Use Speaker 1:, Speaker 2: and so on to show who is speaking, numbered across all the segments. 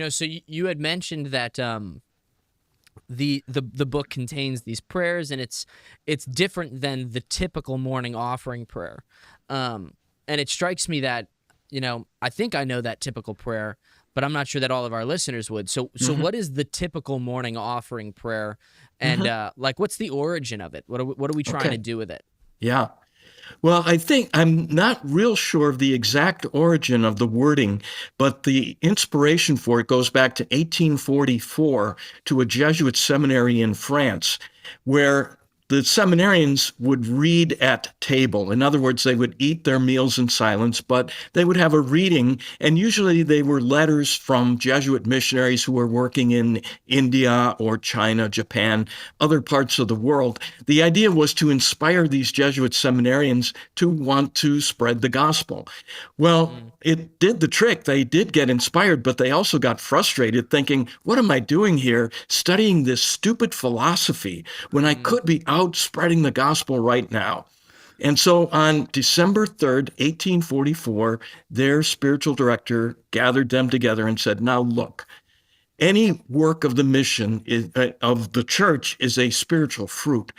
Speaker 1: So you had mentioned that the book contains these prayers, and it's different than the typical morning offering prayer. And it strikes me that, I think I know that typical prayer, but I'm not sure that all of our listeners would. So
Speaker 2: Hmm.
Speaker 1: what is the typical morning offering prayer, and
Speaker 2: Hmm.
Speaker 1: like what's the origin of it? What are we trying to
Speaker 2: Okay.
Speaker 1: do with it?
Speaker 2: Yeah. Well, I think I'm not real sure of the exact origin of the wording, but the inspiration for it goes back to 1844 to a Jesuit seminary in France, where the seminarians would read at table. In other words, they would eat their meals in silence, but they would have a reading, and usually they were letters from Jesuit missionaries who were working in India or China, Japan, other parts of the world. The idea was to inspire these Jesuit seminarians to want to spread the gospel. Well,
Speaker 1: Mm,
Speaker 2: it did the trick. They did get inspired, but they also got frustrated thinking, what am I doing here studying this stupid philosophy when I
Speaker 1: mm,
Speaker 2: could be out spreading the gospel right now? And so on December 3rd, 1844, their spiritual director gathered them together and said, now look, any work of the mission of the church is a spiritual fruit,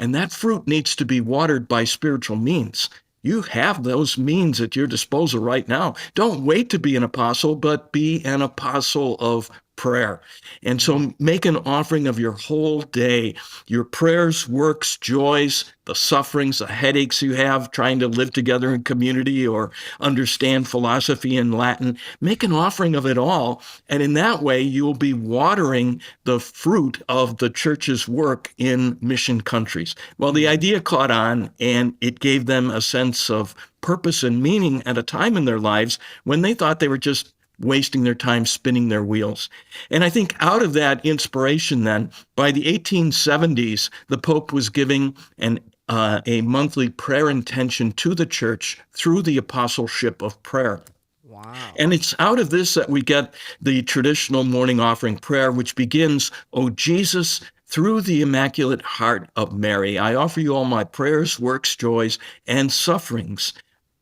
Speaker 2: and that fruit needs to be watered by spiritual means. You have those means at your disposal right now. Don't wait to be an apostle, but be an apostle of prayer. And
Speaker 1: mm.
Speaker 2: so make an offering of your whole day, your prayers, works, joys, the sufferings, the headaches you have trying to live together in community or understand philosophy in Latin. Make an offering of it all. And in that way, you will be watering the fruit of the church's work in mission countries. Well, the
Speaker 1: Mm.
Speaker 2: idea caught on, and it gave them a sense of purpose and meaning at a time in their lives when they thought they were just wasting their time spinning their wheels. And I think out of that inspiration, then, by the 1870s, the Pope was giving a monthly prayer intention to the church through the apostleship of prayer.
Speaker 1: Wow.
Speaker 2: And it's out of this that we get the traditional morning offering prayer, which begins, O Jesus, through the Immaculate Heart of Mary, I offer you all my prayers, works, joys, and sufferings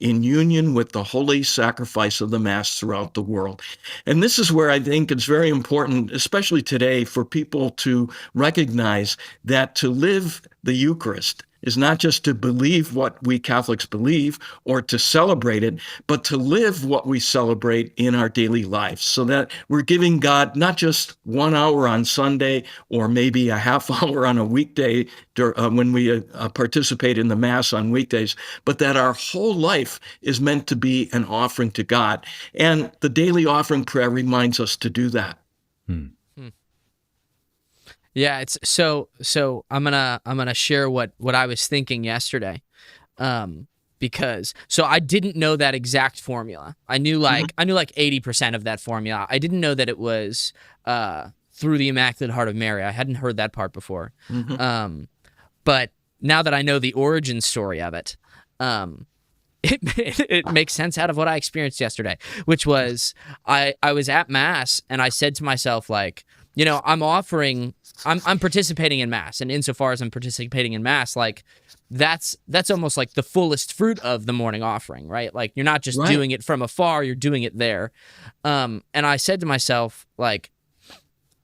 Speaker 2: in union with the holy sacrifice of the Mass throughout the world. And this is where I think it's very important, especially today, for people to recognize that to live the Eucharist is not just to believe what we Catholics believe or to celebrate it, but to live what we celebrate in our daily lives so that we're giving God not just 1 hour on Sunday or maybe a half hour on a weekday when we participate in the Mass on weekdays, but that our whole life is meant to be an offering to God. And the daily offering prayer reminds us to do that.
Speaker 3: Hmm.
Speaker 1: Hmm. Yeah, it's so I'm gonna share what I was thinking yesterday. Because so I didn't know that exact formula.
Speaker 2: Mhm.
Speaker 1: I knew like 80% of that formula. I didn't know that it was through the Immaculate Heart of Mary. I hadn't heard that part before.
Speaker 2: Mhm.
Speaker 1: Um but now that I know the origin story of it, um it makes sense out of what I experienced yesterday, which was I was at mass and I said to myself, like, I'm participating in mass, and insofar as I'm participating in mass, like that's almost like the fullest fruit of the morning offering, right? Like you're not just
Speaker 2: Right.
Speaker 1: doing it from afar, you're doing it there. And I said to myself, like,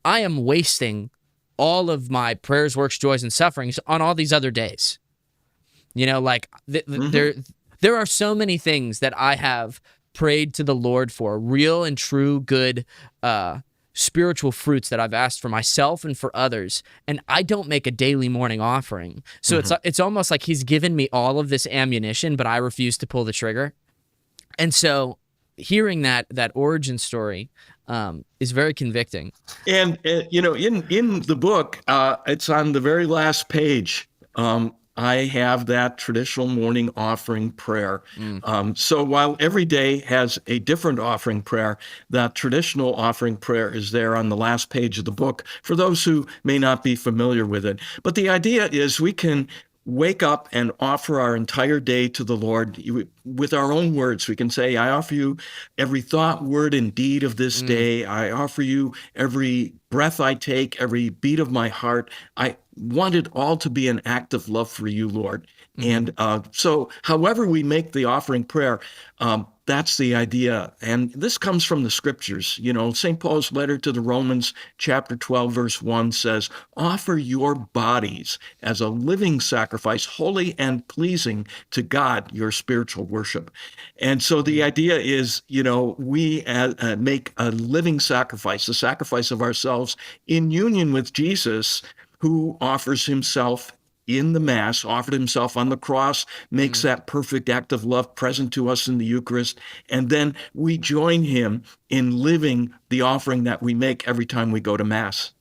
Speaker 1: I am wasting all of my prayers, works, joys, and sufferings on all these other days. Like
Speaker 2: Mhm.
Speaker 1: there are so many things that I have prayed to the Lord for, real and true good spiritual fruits that I've asked for myself and for others, and I don't make a daily morning offering. So
Speaker 2: Mhm.
Speaker 1: it's almost like he's given me all of this ammunition, but I refuse to pull the trigger. And so hearing that origin story is very convicting.
Speaker 2: And in the book, it's on the very last page. I have that traditional morning offering prayer.
Speaker 1: Mm.
Speaker 2: So while every day has a different offering prayer, that traditional offering prayer is there on the last page of the book for those who may not be familiar with it. But the idea is we can wake up and offer our entire day to the Lord with our own words. We can say, I offer you every thought, word, and deed of this
Speaker 1: Mm.
Speaker 2: day. I offer you every breath I take, every beat of my heart. I want it all to be an act of love for you, Lord.
Speaker 1: Mm-hmm.
Speaker 2: And so, however we make the offering prayer, that's the idea. And this comes from the scriptures. You know, St. Paul's letter to the Romans, chapter 12, verse 1 says, offer your bodies as a living sacrifice, holy and pleasing to God, your spiritual worship. And so the idea is, you know, we make a living sacrifice, the sacrifice of ourselves in union with Jesus, who offers himself in the Mass, offered himself on the cross, makes
Speaker 1: Mm-hmm.
Speaker 2: that perfect act of love present to us in the Eucharist. And then we join him in living the offering that we make every time we go to Mass.